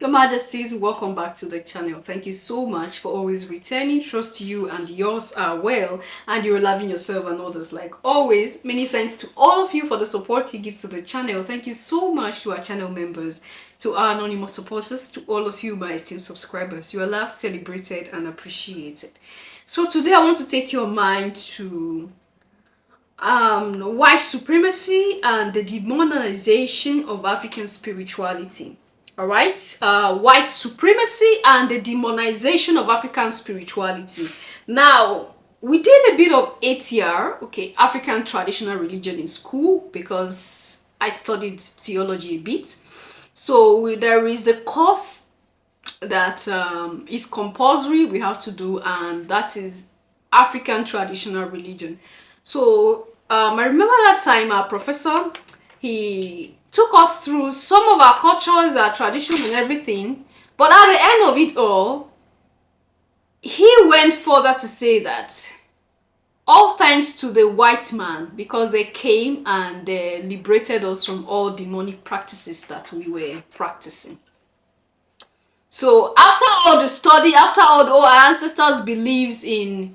Your Majesties, welcome back to the channel. Thank you so much for always returning. Trust you and yours are well, and you're loving yourself and others like always. Many thanks to all of you for the support you give to the channel. Thank you so much to our channel members, to our anonymous supporters, to all of you, my esteemed subscribers. You are loved, celebrated, and appreciated. So today I want to take your mind to white supremacy and the demonization of African spirituality. All right, white supremacy and the demonization of African spirituality. Now, we did a bit of ATR, okay, African traditional religion in school because I studied theology a bit. So there is a course that is compulsory we have to do, and that is African traditional religion. So I remember that time our professor, he took us through some of our cultures, our traditions and everything, but at the end of it all, he went further to say that all thanks to the white man, because they came and they liberated us from all demonic practices that we were practicing. So after all the study, after all our ancestors believes in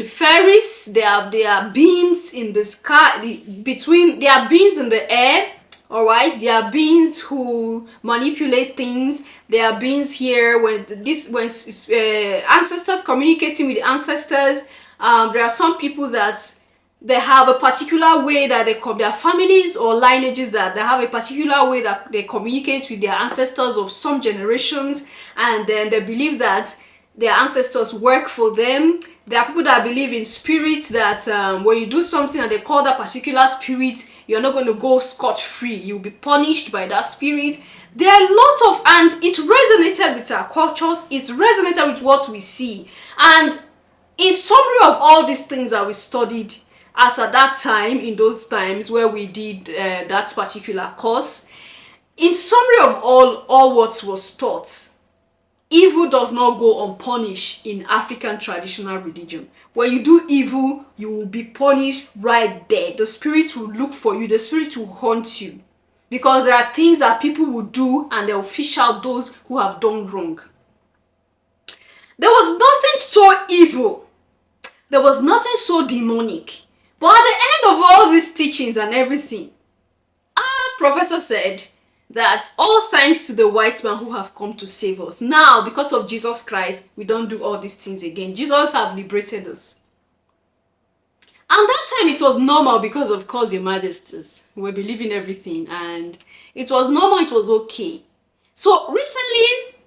fairies, there are beings in the sky, there are beings in the air, all right, there are beings who manipulate things, there are beings here when ancestors communicating with ancestors. There are some people that they have a particular way that their families or lineages that they have a particular way that they communicate with their ancestors of some generations, and then they believe that their ancestors work for them. There are people that believe in spirits, that when you do something and they call that particular spirit, you're not going to go scot-free. You'll be punished by that spirit. There are a lot of, and it resonated with our cultures. It resonated with what we see. And in summary of all these things that we studied as at that time, in those times where we did that particular course, in summary of all what was taught, evil does not go unpunished in African traditional religion. When you do evil, you will be punished right there. The spirit will look for you. The spirit will haunt you. Because there are things that people will do and they'll fish out those who have done wrong. There was nothing so evil. There was nothing so demonic. But at the end of all these teachings and everything, our professor said that all thanks to the white man who have come to save us. Now, because of Jesus Christ, we don't do all these things again. Jesus have liberated us. And that time it was normal because of course, your majesties, we were believing everything and it was normal, it was okay. So recently,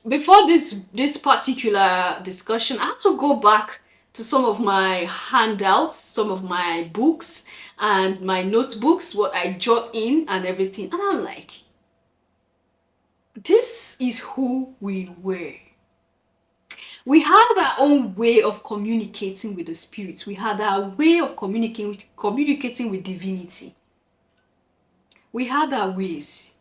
before this particular discussion, I had to go back to some of my handouts, some of my books and my notebooks, what I jot in and everything. And I'm like, this is who we were. We had our own way of communicating with the spirits. We had our way of communicating with divinity. We had our ways.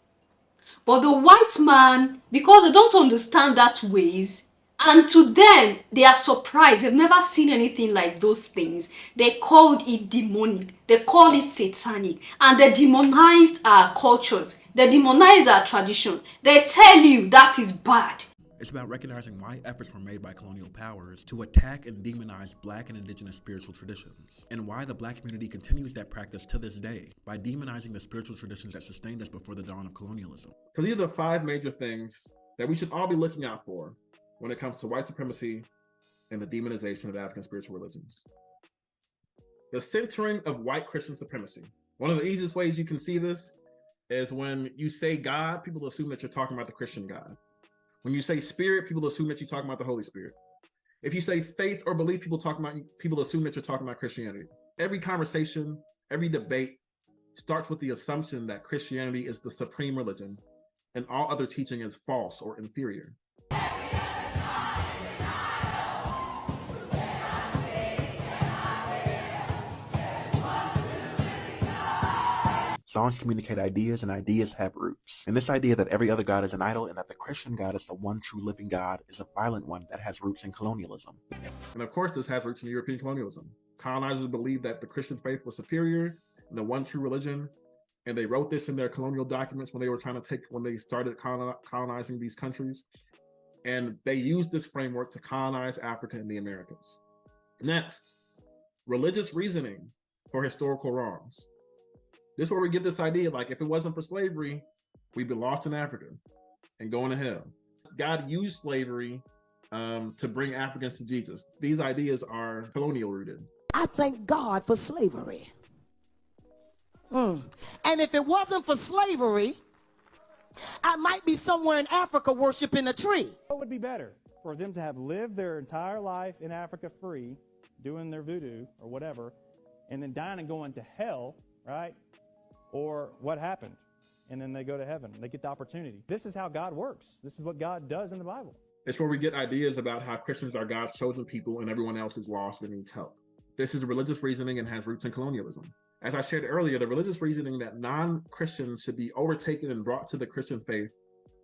But the white man, because they don't understand that ways, and to them, they are surprised. They've never seen anything like those things. They called it demonic. They called it satanic. And they demonized our cultures. They demonize our tradition. They tell you that is bad. It's about recognizing why efforts were made by colonial powers to attack and demonize Black and indigenous spiritual traditions, and why the Black community continues that practice to this day by demonizing the spiritual traditions that sustained us before the dawn of colonialism. Because these are the 5 major things that we should all be looking out for when it comes to white supremacy and the demonization of African spiritual religions. The centering of white Christian supremacy. One of the easiest ways you can see this is when you say God, people assume that you're talking about the Christian God. When you say spirit, people assume that you're talking about the Holy Spirit. If you say faith or belief, people assume that you're talking about Christianity. Every conversation, every debate starts with the assumption that Christianity is the supreme religion and all other teaching is false or inferior. Songs communicate ideas, and ideas have roots. And this idea that every other God is an idol and that the Christian God is the one true living God is a violent one that has roots in colonialism. And of course, this has roots in European colonialism. Colonizers believed that the Christian faith was superior and the one true religion, and they wrote this in their colonial documents when they started colonizing these countries. And they used this framework to colonize Africa and the Americas. Next, religious reasoning for historical wrongs. This is where we get this idea, like, if it wasn't for slavery, we'd be lost in Africa and going to hell. God used slavery to bring Africans to Jesus. These ideas are colonial rooted. I thank God for slavery. And if it wasn't for slavery, I might be somewhere in Africa worshiping a tree. What would be better? For them to have lived their entire life in Africa free, doing their voodoo or whatever, and then dying and going to hell, right? Or what happened? And then they go to heaven. They get the opportunity. This is how God works. This is what God does in the Bible. It's where we get ideas about how Christians are God's chosen people and everyone else is lost and needs help. This is religious reasoning and has roots in colonialism. As I shared earlier, the religious reasoning that non-Christians should be overtaken and brought to the Christian faith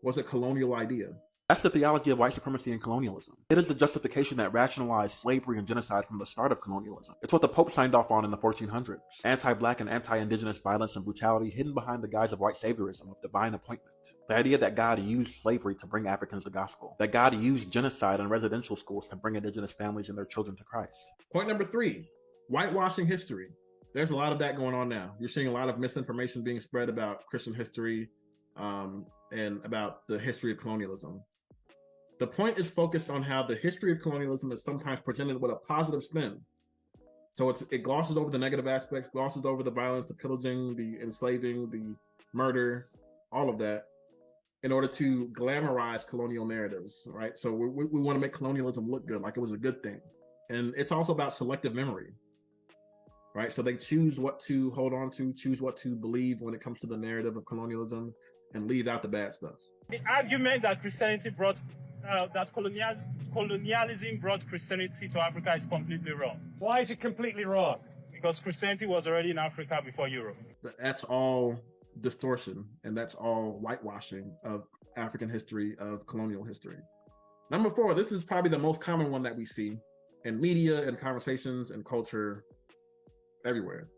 was a colonial idea. That's the theology of white supremacy and colonialism. It is the justification that rationalized slavery and genocide from the start of colonialism. It's what the Pope signed off on in the 1400s. Anti-black and anti-indigenous violence and brutality hidden behind the guise of white saviorism of divine appointment. The idea that God used slavery to bring Africans the gospel. That God used genocide in residential schools to bring indigenous families and their children to Christ. Point number 3, whitewashing history. There's a lot of that going on now. You're seeing a lot of misinformation being spread about Christian history and about the history of colonialism. The point is focused on how the history of colonialism is sometimes presented with a positive spin. So it glosses over the negative aspects, glosses over the violence, the pillaging, the enslaving, the murder, all of that, in order to glamorize colonial narratives, right? So we want to make colonialism look good, like it was a good thing. And it's also about selective memory, right? So they choose what to hold on to, choose what to believe when it comes to the narrative of colonialism, and leave out the bad stuff. The argument that Christianity brought that colonialism brought Christianity to Africa is completely wrong. Why is it completely wrong? Because Christianity was already in Africa before Europe. That's all distortion, and that's all whitewashing of African history, of colonial history. Number 4, this is probably the most common one that we see in media and conversations and culture everywhere.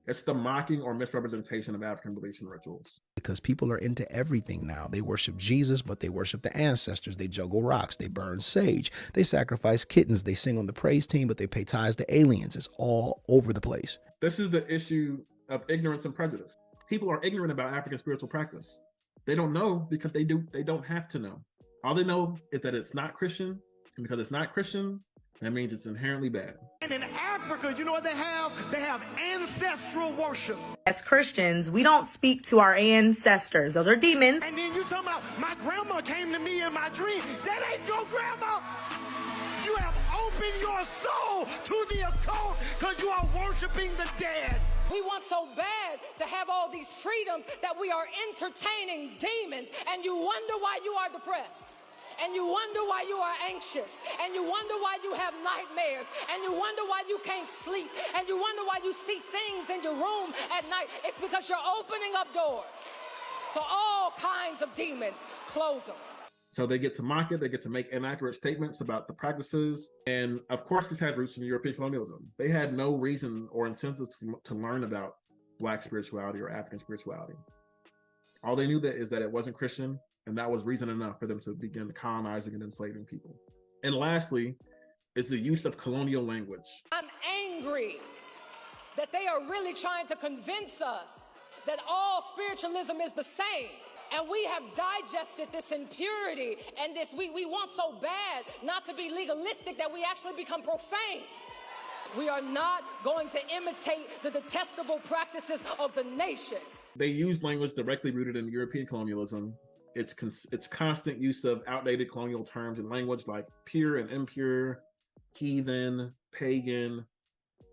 It's the mocking or misrepresentation of African beliefs and rituals. Because people are into everything now. They worship Jesus, but they worship the ancestors. They juggle rocks. They burn sage. They sacrifice kittens. They sing on the praise team, but they pay tithes to aliens. It's all over the place. This is the issue of ignorance and prejudice. People are ignorant about African spiritual practice. They don't know because they don't have to know. All they know is that it's not Christian, and because it's not Christian, that means it's inherently bad. And in Africa, you know what they have? They have ancestral worship. As Christians, we don't speak to our ancestors. Those are demons. And then you talking about, my grandma came to me in my dream. That ain't your grandma. You have opened your soul to the occult because you are worshiping the dead. We want so bad to have all these freedoms that we are entertaining demons, and you wonder why you are depressed. And you wonder why you are anxious, and you wonder why you have nightmares, and you wonder why you can't sleep, and you wonder why you see things in your room at night. It's because you're opening up doors to all kinds of demons. Close them. So they get to mock it, they get to make inaccurate statements about the practices. And of course, this had roots in European colonialism. They had no reason or incentive to learn about Black spirituality or African spirituality. All they knew is that it wasn't Christian, and that was reason enough for them to begin colonizing and enslaving people. And lastly, is the use of colonial language. I'm angry that they are really trying to convince us that all spiritualism is the same. And we have digested this impurity and this, we want so bad not to be legalistic that we actually become profane. We are not going to imitate the detestable practices of the nations. They use language directly rooted in European colonialism. It's constant use of outdated colonial terms and language like pure and impure, heathen, pagan,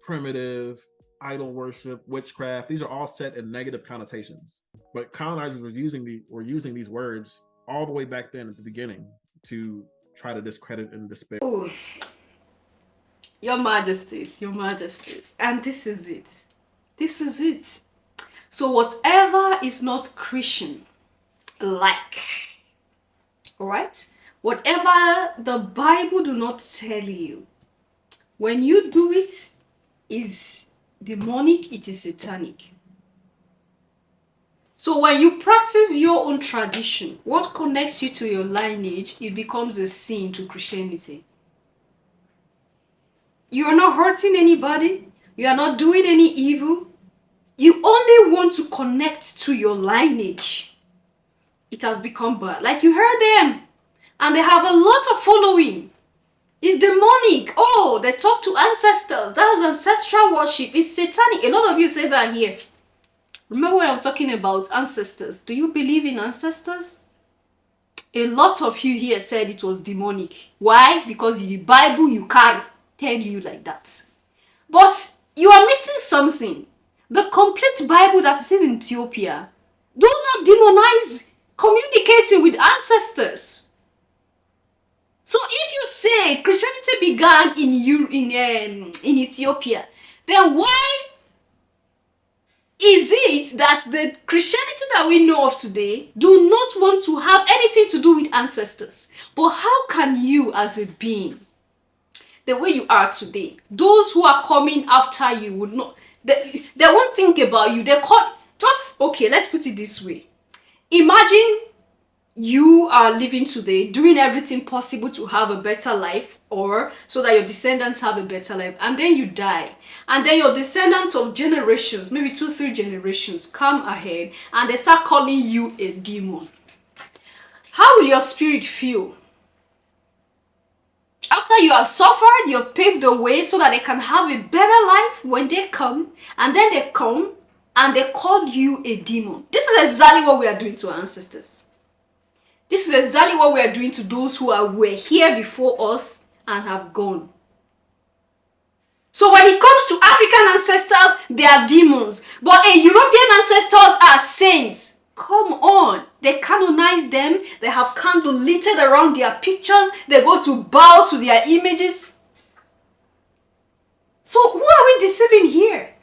primitive, idol worship, witchcraft. These are all set in negative connotations. But colonizers were using these words all the way back then at the beginning to try to discredit and despair. Oh, your majesties, and this is it. So whatever is not Christian, like, all right, whatever the Bible do not tell you, when you do it, is demonic, it is satanic. So when you practice your own tradition, what connects you to your lineage, it becomes a sin to Christianity. You are not hurting anybody. You are not doing any evil. You only want to connect to your lineage. It has become bad. Like you heard them. And they have a lot of following. It's demonic. Oh, they talk to ancestors. That is ancestral worship. It's satanic. A lot of you say that here. Remember when I'm talking about ancestors? Do you believe in ancestors? A lot of you here said it was demonic. Why? Because the Bible you carry tell you like that. But you are missing something. The complete Bible that is in Ethiopia do not demonize communicating with ancestors. So if you say Christianity began in Ethiopia, then why is it that the Christianity that we know of today do not want to have anything to do with ancestors? But how can you as a being, the way you are today, those who are coming after you would not, they won't think about you. They call, just, okay, let's put it this way. Imagine you are living today, doing everything possible to have a better life, or so that your descendants have a better life, and then you die, and then your descendants of generations, maybe 2-3 generations, come ahead and they start calling you a demon. How will your spirit feel? After you have suffered, you have paved the way so that they can have a better life when they come, and then they come and they call you a demon. This is exactly what we are doing to our ancestors. This is exactly what we are doing to those who were here before us and have gone. So when it comes to African ancestors, they are demons. But European ancestors are saints. Come on. They canonize them. They have candle littered around their pictures. They go to bow to their images. So who are we deceiving here?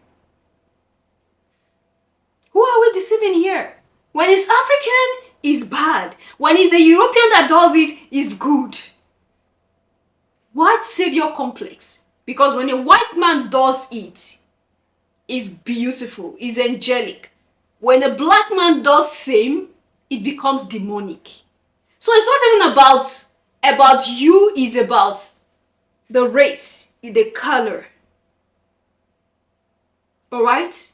Who are we deceiving here? When it's African, it's bad. When it's a European that does it, it's good. White savior complex. Because when a white man does it, it's beautiful, it's angelic. When a black man does same, it becomes demonic. So it's not even about you, it's about the race, the color. Alright?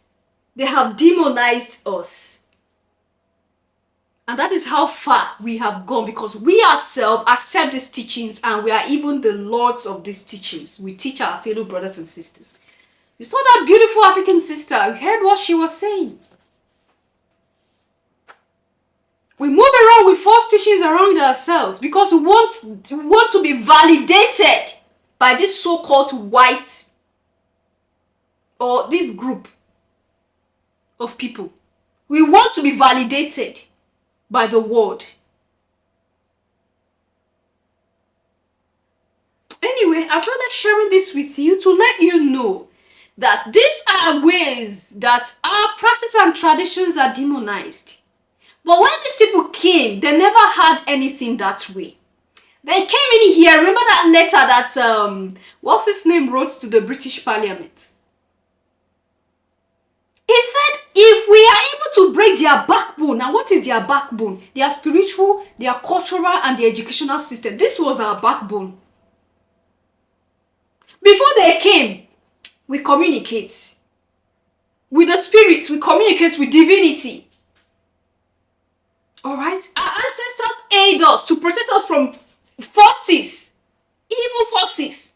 They have demonized us. And that is how far we have gone, because we ourselves accept these teachings and we are even the lords of these teachings. We teach our fellow brothers and sisters. You saw that beautiful African sister. You heard what she was saying. We move around with false teachings around ourselves because we want to be validated by this so-called white or this group of people. We want to be validated by the word. Anyway, I feel like sharing this with you to let you know that these are ways that our practice and traditions are demonized. But when these people came, they never had anything that way. They came in here, remember that letter that, what's his name, wrote to the British Parliament? He said, if we are able to break their backbone, now what is their backbone? Their spiritual, their cultural, and their educational system. This was our backbone. Before they came, we communicate. With the spirits, we communicate with divinity. Alright? Our ancestors aid us to protect us from forces, evil forces.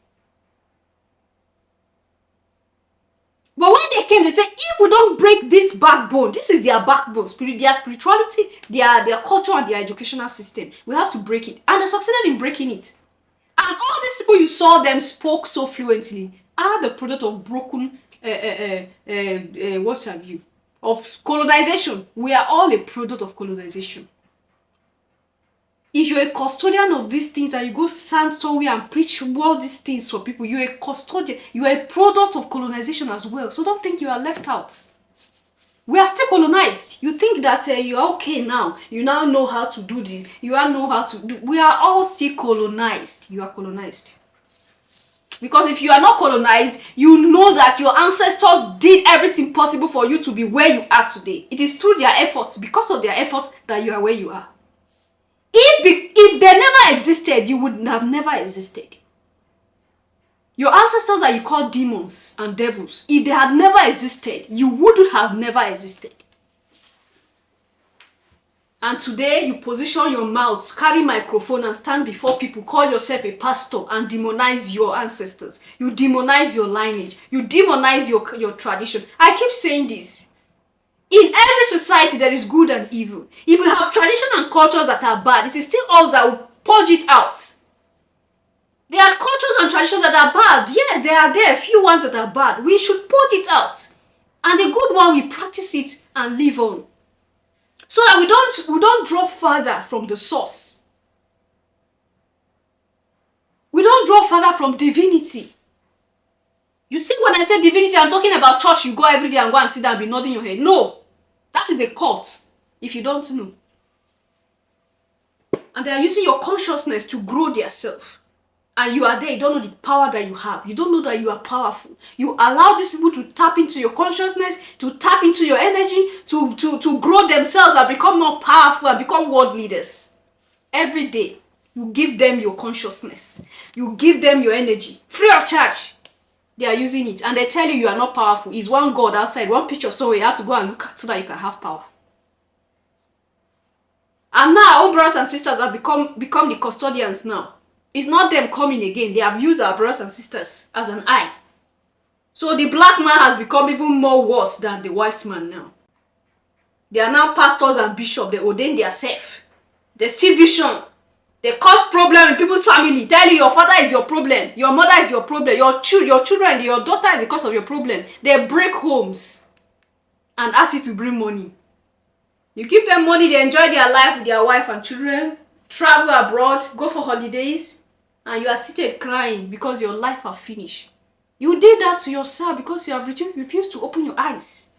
But when they came, they said, if we don't break this backbone, this is their backbone, their spirituality, their culture, and their educational system. We have to break it. And they succeeded in breaking it. And all these people you saw them spoke so fluently are the product of broken, what have you, of colonization. We are all a product of colonization. If you're a custodian of these things and you go stand somewhere and preach all these things for people, you're a custodian. You are a product of colonization as well. So don't think you are left out. We are still colonized. You think that you are okay now. You now know how to do this. You now know how to do. We are all still colonized. You are colonized. Because if you are not colonized, you know that your ancestors did everything possible for you to be where you are today. It is through their efforts, because of their efforts, that you are where you are. If they never existed, you would have never existed. Your ancestors that you call demons and devils, if they had never existed, you would have never existed. And today, you position your mouth, carry microphone and stand before people, call yourself a pastor and demonize your ancestors. You demonize your lineage. You demonize your tradition. I keep saying this. In every society, there is good and evil. If we have tradition and cultures that are bad, it is still us that will purge it out. There are cultures and traditions that are bad. Yes, there are a few ones that are bad. We should purge it out. And the good one, we practice it and live on. So that we don't drop further from the source. We don't drop further from divinity. You think when I say divinity, I'm talking about church, you go every day and go and sit down and be nodding your head. No. That is a cult, if you don't know. And they are using your consciousness to grow their self. And you are there, you don't know the power that you have. You don't know that you are powerful. You allow these people to tap into your consciousness, to tap into your energy, to grow themselves and become more powerful and become world leaders. Every day, you give them your consciousness. You give them your energy, free of charge. They are using it. And they tell you are not powerful. It's one God outside, one picture somewhere. You have to go and look at so that you can have power. And now, our own brothers and sisters have become the custodians now. It's not them coming again. They have used our brothers and sisters as an eye. So the black man has become even more worse than the white man now. They are now pastors and bishops. They ordain themselves. They see vision. They cause problem in people's family. Tell you your father is your problem. Your mother is your problem. Your children, your daughter is the cause of your problem. They break homes and ask you to bring money. You give them money, they enjoy their life with their wife and children, travel abroad, go for holidays, and you are seated crying because your life has finished. You did that to yourself because you have refused to open your eyes.